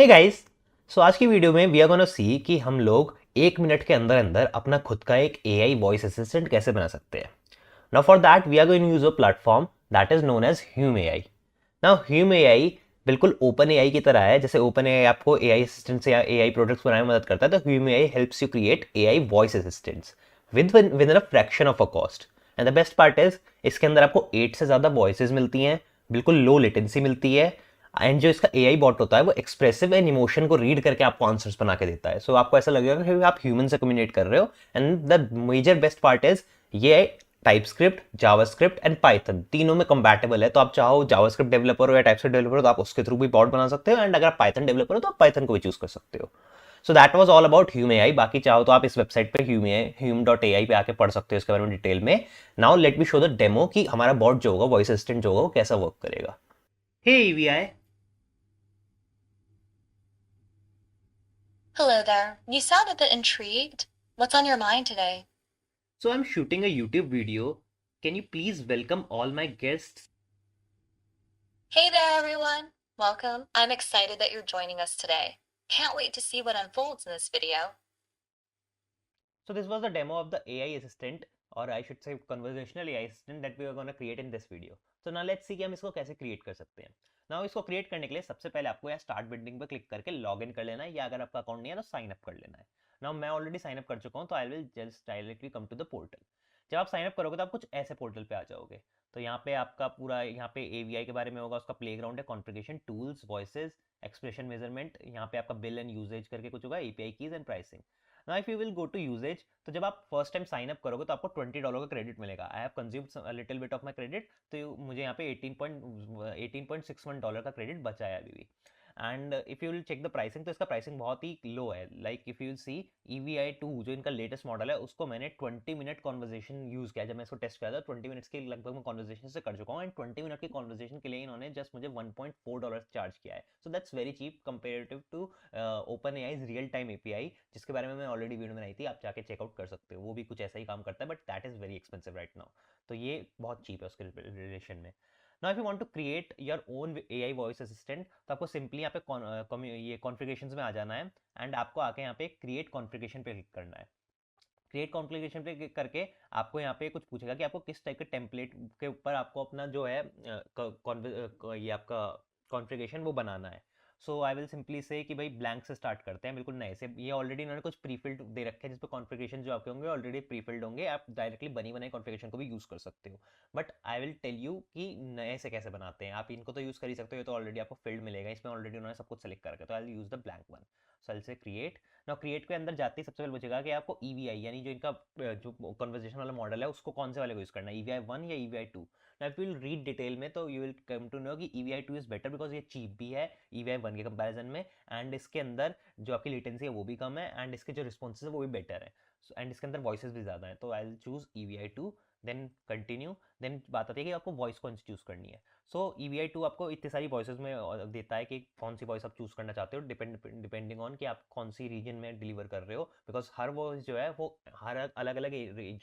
Hey guys. सो आज की video में वी आर गोना सी कि हम लोग 1 मिनट के अंदर अंदर अपना खुद का एक एआई वॉइस असिस्टेंट कैसे बना सकते हैं। Now for that we are going to use a platform that is known as Hume AI. Now Hume AI बिल्कुल ओपन एआई की तरह है। जैसे ओपन एआई आपको एआई असिस्टेंट या एआई प्रोडक्ट्स बनाने में मदद करता है, तो Hume AI helps you create AI voice assistants with in a fraction of a cost. And the best part is इसके अंदर आपको 8 से ज़्यादा वॉइसेस मिलती हैं, बिल्कुल लो लेटेंसी मिलती है। एंड जो इसका एआई बॉट होता है वो एक्सप्रेसिव एंड इमोशन को रीड करके आपको आंसर्स बना के देता है। सो आपको ऐसा लगेगा कि आप ह्यूमन से कम्युनिकेट कर रहे हो। And the major best part is ये टाइपस्क्रिप्ट, जावास्क्रिप्ट एंड पाइथन तीनों में कंपैटिबल है। तो आप चाहो जावास्क्रिप्ट डेवलपर हो या टाइपस्क्रिप्ट डेवलपर हो तो आप उसके थ्रू भी बॉट बना सकते हो। एंड अगर आप पाइथन डेवलपर हो तो आप पाइथन को भी चूज कर सकते हो। So that was all about Hume AI. बाकी चाहो तो आप इस वेबसाइट पे ह्यूम.ai पे आके पढ़ सकते हो इसके बारे में डिटेल में। Now let me show the demo कि हमारा बॉट जो होगा, वॉइस असिस्टेंट जो होगा, वो कैसा वर्क करेगा। हे EVI. Hello there. You sound a bit intrigued. What's on your mind today? So I'm shooting a YouTube video. Can you please welcome all my guests? Hey there, everyone. Welcome. I'm excited that you're joining us today. Can't wait to see what unfolds in this video. So this was the demo of the AI assistant, or I should say conversational AI assistant that we are going to create in this video. So now let's see कि हम इसको कैसे create कर सकते हैं। Now इसको create करने के लिए सबसे पहले आपको यहाँ start building पर click करके login कर लेना है, या अगर आपका अकाउंट नहीं है तो sign up कर लेना है। Now मैं already sign up कर चुका हूँ, तो I will just directly come to the portal। जब आप साइन अप करोगे तो आप कुछ ऐसे पोर्टल पे आ जाओगे। तो यहाँ पे आपका पूरा, यहाँ पे एवीआई के बारे में होगा, उसका प्लेग्राउंड है, configuration, tools, voices, expression, measurement. यहाँ पे आपका बिल एंड यूजेज करके कुछ होगा, API keys and pricing. Now if you will go to usage, तो जब आप फर्स्ट टाइम साइन अप करोगे तो आपको $20 का क्रेडिट मिलेगा। I have consumed little bit of my credit, तो मुझे यहाँ पे 18.61 डॉलर का क्रेडिट बचा है अभी भी। And if you will check the pricing, तो इसका प्राइसिंग बहुत ही लो है। Like if you will see EVI 2 जो इनका लेटेस्ट मॉडल है, उसको मैंने 20 मिनट कॉन्वर्जेशन यूज किया। जब मैं इसको टेस्ट किया था 20 मिनट्स के लगभग मैं कॉन्वर्जेशन से कर चुका हूँ। एंड 20 मिनट की कॉन्वर्जेशन के लिए इन्होंने जस्ट मुझे $1.4 चार्ज किया है। So that's very cheap comparative to open AI's real time API, जिसके बारे में मैं ऑलरेडी वीडियो बनाई थी, आप जाके चेकआउट कर सकते हो। वो भी कुछ ऐसा ही काम करता है, but that is very expensive right now. तो ये बहुत चीप है उसके रिलेशन में। Now if you want to create your own AI voice assistant, तो आपको सिंपली यहाँ पे ये कॉन्फ़िगरेशंस में आ जाना है। एंड आपको आके यहाँ पे क्रिएट कॉन्फ़िगरेशन पे क्लिक करना है। क्रिएट कॉन्फ़िगरेशन पे क्लिक करके आपको यहाँ पे कुछ पूछेगा कि आपको किस टाइप के टेम्पलेट के ऊपर आपको अपना जो है ये आपका कॉन्फ़िगरेशन वो बनाना है। सो आई विल सिंपली से कि भाई ब्लैंक से स्टार्ट करते हैं, बिल्कुल नए से। ये ऑलरेडी इन्होंने कुछ प्रीफिल्ड दे रखे हैं जिस पे कॉन्फ़िगरेशन जो आपके होंगे ऑलरेडी प्रीफिल्ड होंगे, आप डायरेक्टली बनी बनाई कॉन्फ़िगरेशन को भी यूज़ कर सकते हो। But I will tell you कि नए से कैसे बनाते हैं। आप इनको तो यूज़ कर ही सकते हो, तो ऑलरेडी आपको फील्ड मिलेगा, इसमें ऑलरेडी उन्होंने सब कुछ सेलेक्ट करके। तो I will use the blank one. So I say create. Now create के अंदर जाते ही सबसे पहले पूछेगा कि आपको ईवीआई यानी जो इनका जो कन्वर्सेशन वाला मॉडल है उसको कौन से वाले को यूज़ करना है, EVI 1 या EVI 2। Now if you will read detail में तो you will come to know कि EVI 2 इज़ बेटर बिकॉज ये चीप भी है EVI 1 के कंपैरिजन में। एंड इसके अंदर जो आपकी लेटेंसी है वो भी कम है, एंड इसके जो रिस्पॉन्सेज है वो भी बेटर है। एंड इसके अंदर वॉइसेस भी ज़्यादा है। तो I will choose EVI 2, then continue. Then बात आती है कि आपको वॉइस कौन सी चूज़ करनी है। सो EVI 2 आपको इतनी सारी वॉइसेस में देता है कि कौन सी वॉइस आप चूज़ करना चाहते हो, डिपेंडिंग ऑन कि आप कौन सी रीजन में डिलीवर कर रहे हो। बिकॉज हर वॉइस जो है वो हर अलग अलग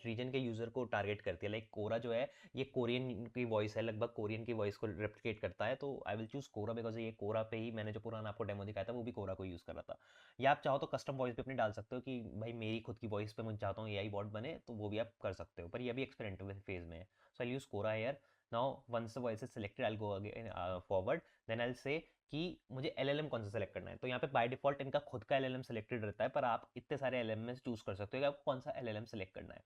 रीजन के यूज़र को टारगेट करती है। लाइक कोरा जो है ये कोरियन की वॉइस है, लगभग कोरियन की वॉइस को रेप्लिकेट करता है। तो I will choose Kora because ये कोरा पे ही मैंने जो पुराना आपको डेमो दिखाया था वो भी कोरा को यूज़ कर रहा था। या आप चाहो तो कस्टम वॉइस भी अपनी डाल सकते हो कि भाई मेरी खुद की वॉइस पे मैं चाहता हूँ एआई बॉट बने, तो वो भी आप कर सकते हो, पर ये अभी एक्सपेरिमेंटल फेज में है। So I use Kora here. Now once the voice is selected I will go again forward. Then I will say कि मुझे एलएलएम कौन सा सेलेक्ट करना है। तो यहाँ पे बाय डिफॉल्ट इनका खुद का एलएलएम सेलेक्टेड रहता है, पर आप इतने सारे एलएलएम में चूज कर सकते हो कि आपको कौन सा एलएलएम सेलेक्ट करना है।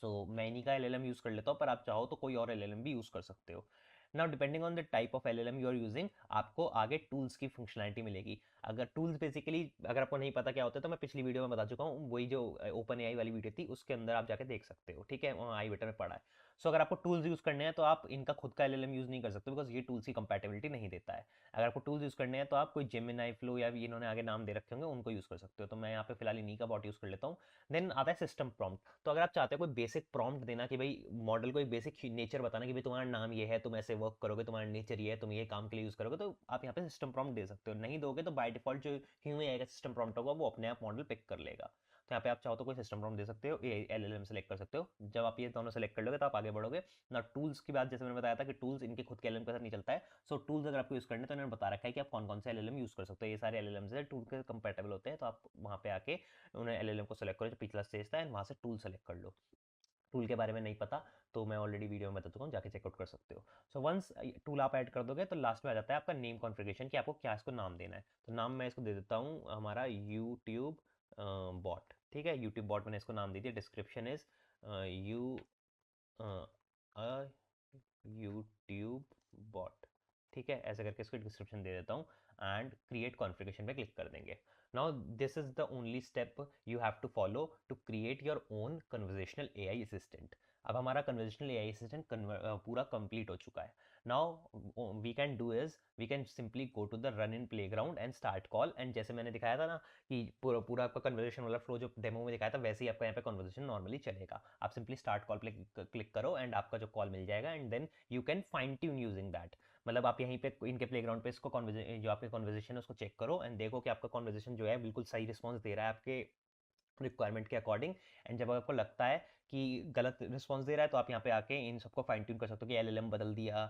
सो मैं इन्हीं का एलएलएम यूज़ कर लेता हूँ, पर आप चाहो तो कोई और एलएलएम भी यूज़ कर सकते हो। Now depending on the type of LLM you are using, आपको आगे टूल्स की फंक्शनलिटी मिलेगी। अगर टूल्स बेसिकली अगर आपको नहीं पता क्या होता है तो मैं पिछली वीडियो में बता चुका हूँ, वही जो ओपन एआई वाली वीडियो थी उसके अंदर आप जाके देख सकते हो, ठीक है, आई बटन में पड़ा है। सो अगर आपको टूल्स यूज़ करने हैं तो आप इनका खुद का एलएलएम यूज़ नहीं कर सकते बिकॉज ये टूल्स की कंपैटिबिलिटी नहीं देता है। अगर आपको टूल्स यूज़ करने हैं तो आप कोई जेमिनाई, फ्लो या इन्होंने आगे नाम दे रखे होंगे उनको यूज़ कर सकते हो। तो मैं यहाँ पे फिलहाल इन्हीं का बॉट यूज़ कर लेता हूँ। देन आता है सिस्टम प्रॉम्प्ट। तो अगर आप चाहते हो कोई बेसिक प्रॉम्प्ट देना कि भाई मॉडल को एक बेसिक नेचर बताना कि भाई तुम्हारा नाम ये है, तुम ऐसे वर्क करोगे, तुम्हारा नेचर ये है, तुम ये काम के लिए यूज़ करोगे, तो आप यहाँ पे सिस्टम प्रॉम्प्ट दे सकते हो। नहीं दोगे तो बाय डिफॉल्ट जो ह्यूमन एआई का सिस्टम प्रॉम्प्ट होगा वो अपने आप मॉडल पिक कर लेगा। तो यहाँ पे आप चाहो तो कोई सिस्टम प्रॉम्प्ट दे सकते हो, LLM सेलेक्ट कर सकते हो। जब आप ये दोनों सेलेक्ट कर लोगे तो आप आगे बढ़ोगे ना। टूल्स की बात जैसे मैंने बताया था कि टूल्स इनके खुद के LLM के साथ नहीं चलता है। सो टूल्स अगर आपको यूज़ करने तो इन्होंने बता रखा है कि आप कौन कौन से LLM यूज़ कर सकते हो। ये सारे LLM से टूल के कंपेटेबल होते हैं, तो आप वहाँ पे आके उन्हें LLM को सेलेक्ट करो जो पिछला स्टेज था, एंड वहाँ से टूल सेलेक्ट कर लो। टूल के बारे में नहीं पता तो मैं ऑलरेडी वीडियो में बता चुका हूँ, जाके चेकआउट कर सकते हो। सो वंस टूल आप ऐड कर दोगे तो लास्ट में आ जाता है आपका नेम कॉन्फ़िगरेशन कि आपको क्या इसको नाम देना है। तो नाम मैं इसको दे देता हूँ हमारा यूट्यूब बॉट। ठीक है, यूट्यूब बॉट मैंने इसको नाम दे दिया। Description is you YouTube bot. ठीक है, ऐसे करके इसको डिस्क्रिप्शन दे देता हूँ एंड क्रिएट कॉन्फ़िगरेशन पे क्लिक कर देंगे। Now this is the only step you have to follow to create your own conversational AI assistant. अब हमारा कन्वर्जेशनल एआई असिस्टेंट पूरा कंप्लीट हो चुका है। Now we can do is we can simply go to the run in playground and start call. And जैसे मैंने दिखाया था ना कि पूरा पूरा आपका कन्वर्जेशन वाला फ्लो जो डेमो में दिखाया था, वैसे ही आपका यहाँ पे कन्वर्जेशन नॉर्मली चलेगा। आप सिंपली स्टार्ट कॉल पे क्लिक करो एंड आपका जो कॉल मिल जाएगा, and then you can fine tune using that. मतलब आप यहीं पे इनके प्लेग्राउंड पे इसको जो आपके कॉन्वर्जेशन है उसको चेक करो एंड देखो कि आपका कॉन्वर्जेशन जो है बिल्कुल सही रिस्पॉन्स दे रहा है आपके रिक्वायरमेंट के अकॉर्डिंग। एंड जब आपको लगता है कि गलत रिस्पॉन्स दे रहा है तो आप यहाँ पे आके इन सबको फाइन ट्यून कर सकते हो कि LLM बदल दिया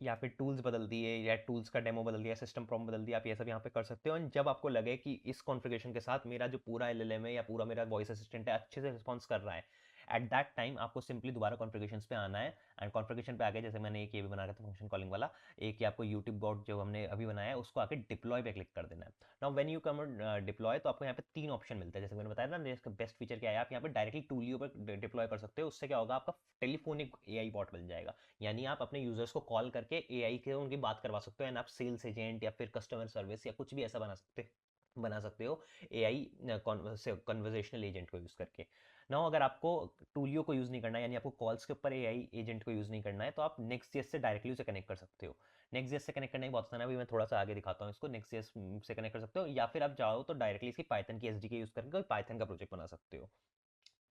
या फिर टूल्स बदल दिए या टूल्स का डेमो बदल दिया, सिस्टम प्रॉम्प्ट बदल दिया। आप ये सब यहाँ पे कर सकते हो। एंड जब आपको लगे कि इस कॉन्फ़िगरेशन के साथ मेरा जो पूरा LLM है या पूरा मेरा वॉइस असिस्टेंट है अच्छे से रिस्पॉन्स कर रहा है, एट दैट टाइम आपको सिंपली दोबारा कॉन्फ़िगरेशंस पे आना है। एंड कॉन्फ़िगरेशन पे आके जैसे मैंने एक ये भी बना रखा था फंक्शन कॉलिंग वाला, एक ये आपको यूट्यूब बॉट जो हमने अभी बनाया है उसको आके डिप्लॉय पे क्लिक कर देना है। Now when you come deploy तो आपको यहाँ पे 3 ऑप्शन मिलते हैं। जैसे मैंने बताया ना, इसका बेस्ट फीचर क्या है, आप यहाँ पे डायरेक्टली टूलियो पर डिप्लॉय कर सकते हो। उससे क्या होगा, आपका टेलीफोनिक एआई बॉट मिल जाएगा। यानी आप अपने यूजर्स को कॉल करके एआई के उनकी बात करवा सकते हो, एंड आप सेल्स एजेंट या फिर कस्टमर सर्विस या कुछ भी ऐसा बना सकते हो एआई कन्वर्जेशनल एजेंट को यूज़ करके। नाउ अगर आपको टूलियो को यूज़ नहीं करना है, यानी आपको कॉल्स के ऊपर एआई एजेंट को यूज़ नहीं करना है, तो आप नेक्स्ट.जेएस से डायरेक्टली उसे कनेक्ट कर सकते हो। नेक्स्ट.जेएस से कनेक्ट करने की बहुत आसान है, अभी मैं थोड़ा सा आगे दिखाता हूँ इसको। नेक्स्ट.जेएस से कनेक्ट कर सकते हो, या फिर आप चाहो तो डायरेक्टली इसकी पाइथन की एसडीके यूज़ करके कोई पाइथन का प्रोजेक्ट बना सकते हो।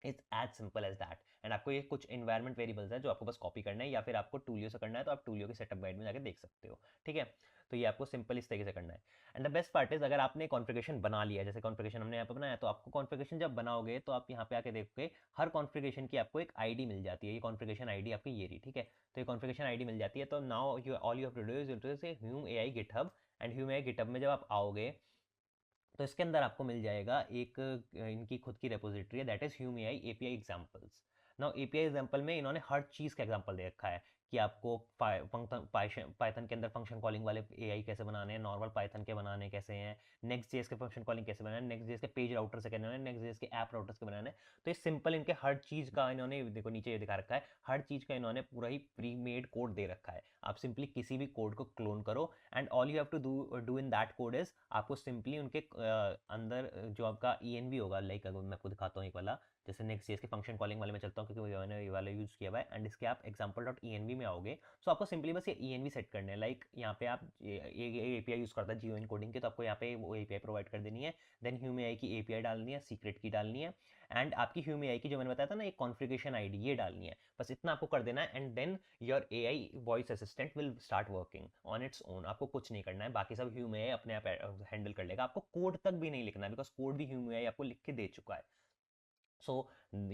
It's as simple as that. And आपको ये कुछ इन्वायरमेंट वेरिएबल्स है जो आपको बस कॉपी करना है, या फिर आपको टूलियो से करना है तो आप टूलियो के सेटअप गाइड में जाके देख सकते हो। ठीक है, तो ये आपको सिंपल इस तरीके से करना है। And the best part is, अगर आपने कॉन्फ़िगरेशन बना लिया, जैसे कॉन्फ़िगरेशन हमने यहाँ पे बनाया, तो आपको कॉन्फ़िगरेशन जब बनाओगे तो आप यहाँ पे आके देखोगे हर कॉन्फ़िगरेशन की आपको एक आईडी मिल जाती है। ये कॉन्फ़िगरेशन आईडी आपकी ये रही। ठीक है, तो ये कॉन्फ़िगरेशन आईडी मिल जाती है। तो now you all you have to do is to say Hume AI GitHub. And Hume AI GitHub में जब आप आओगे तो इसके अंदर आपको मिल जाएगा एक इनकी खुद की रेपोजिटरी है, that is Hume AI API examples. Now API example में इन्होंने हर चीज़ का एग्जांपल दे रखा है कि आपको पाइथन के अंदर फंक्शन कॉलिंग वाले एआई कैसे बनाने हैं, नॉर्मल पाइथन के बनाने कैसे हैं, नेक्स्ट जेएस के फंक्शन कॉलिंग कैसे बनाने, नेक्स्ट जेएस के पेज राउटर से कैसे बनाने, नेक्स्ट जेएस के ऐप राउटर्स के बनाने। तो ये सिंपल इनके हर चीज़ का इन्होंने देखो नीचे ये दिखा रखा है, हर चीज़ का इन्होंने पूरा ही प्री मेड कोड दे रखा है। आप सिंपली किसी भी कोड को क्लोन करो and all you have to do in that code is, आपको सिंपली उनके अंदर जो आपका ENV होगा, लाइक अगर मैं आपको दिखाता हूँ एक वाला, जैसे नेक्स्ट जेएस के फंक्शन कॉलिंग वाले में चलता हूँ क्योंकि मैंने ये वाला यूज़ किया हुआ है। एंड इसके आप example.env में आओगे, सो आपको सिंपली बस ये ENV सेट करने हैं। लाइक यहाँ पे आप ये API यूज़ करता है जियो इनकोडिंग के, तो आपको यहाँ पे वो API प्रोवाइड कर देनी है। देन ह्यूम एआई की API डालनी है, सीक्रेट की डालनी है, एंड आपकी ह्यूम एआई की जो मैंने बताया था ना एक कॉन्फ़िगरेशन आईडी ये डालनी है। बस इतना आपको कर देना है, and then your AI voice assistant will start working on its own. आपको कुछ नहीं करना है, बाकी सब ह्यूम एआई अपने आप हैंडल कर लेगा। आपको कोड तक भी नहीं लिखना है, बिकॉज कोड भी ह्यूम एआई आपको लिख के दे चुका है। So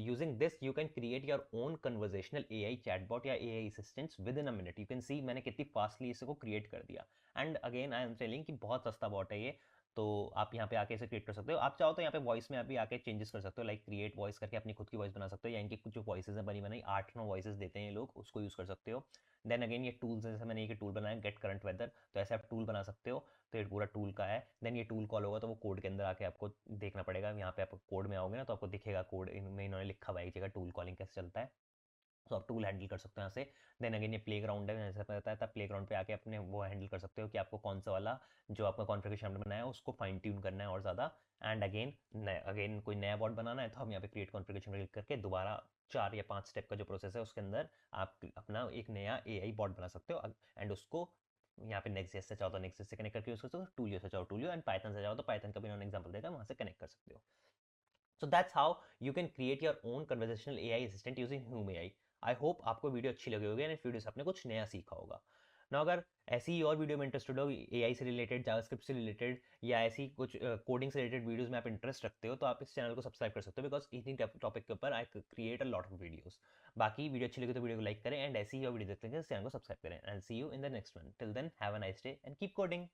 using this you can create your own conversational AI chatbot या AI assistants within a minute. You can see मैंने कितनी फास्टली इसको क्रिएट कर दिया। And again I am telling कि बहुत सस्ता बॉट है ये, तो आप यहाँ पे आके इसे क्रिएट कर सकते हो। आप चाहो तो यहाँ पे वॉइस में अभी आके चेंजेस कर सकते हो, लाइक क्रिएट वॉइस करके अपनी खुद की वॉइस बना सकते हो, या इनकी कुछ जो वॉइसेज हैं बनी बनाई 8-9 वॉइसेज देते हैं ये लोग, उसको यूज़ कर सकते हो। देन अगेन ये टूल्स, जैसे मैंने एक टूल बनाया गेट करंट वेदर, तो ऐसे आप टूल बना सकते हो। तो ये पूरा टूल का है। देन ये टूल कॉल होगा तो वो कोड के अंदर आके आपको देखना पड़ेगा। यहाँ पे आप कोड में आओगे ना तो आपको दिखेगा कोड इनमें इन्होंने लिखा हुआ है एक जगह टूल कॉलिंग कैसे चलता है। तो आप टूल हैंडल कर सकते हो यहाँ से। देन अगेन ये प्ले ग्राउंड है, जैसे बताया था प्ले ग्राउंड पे आके अपने वो हैंडल कर सकते हो कि आपको कौन सा वाला जो आपका कॉन्फ़िगरेशन आपने बनाया है उसको फाइन ट्यून करना है और ज़्यादा। एंड अगेन कोई नया बॉट बनाना है तो हम यहाँ पे क्रिएट कॉन्फ़िगरेशन क्लिक करके दोबारा 4 या 5 स्टेप का जो प्रोसेस है उसके अंदर आप अपना एक नया AI बॉट बना सकते हो। एंड उसको यहाँ पे नेक्स्ट से चाहो तो नेक्स्ट से कनेक्ट करके यूज कर सकते हो, टूलियो से चाहो टूलियो, एंड पाइथन से चाहो तो पाइथन का भी उन्होंने एग्जांपल देगा, वहाँ से कनेक्ट कर सकते हो। So that's how you can create your own conversational AI assistant using Hume AI। I hope आपको वीडियो अच्छी लगी होगी एंड इस वीडियो से आपने कुछ नया सीखा होगा। ना अगर ऐसी ही और वीडियो में इंटरेस्टेड हो, एआई से रिलेटेड, जावास्क्रिप्ट से रिलेटेड, या ऐसी कुछ कोडिंग से रिलेटेड वीडियोस में आप इंटरेस्ट रखते हो, तो आप इस चैनल को सब्सक्राइब कर सकते हो, बिकॉज इन्हीं टॉपिक के ऊपर I create a lot of videos. बाकी वीडियो अच्छी लगी तो वीडियो को लाइक करें, एंड ऐसी ही और वीडियो देखते हैं चैनल को सब्सक्राइब करें, and see you in the next one. Till then have a nice day and keep coding.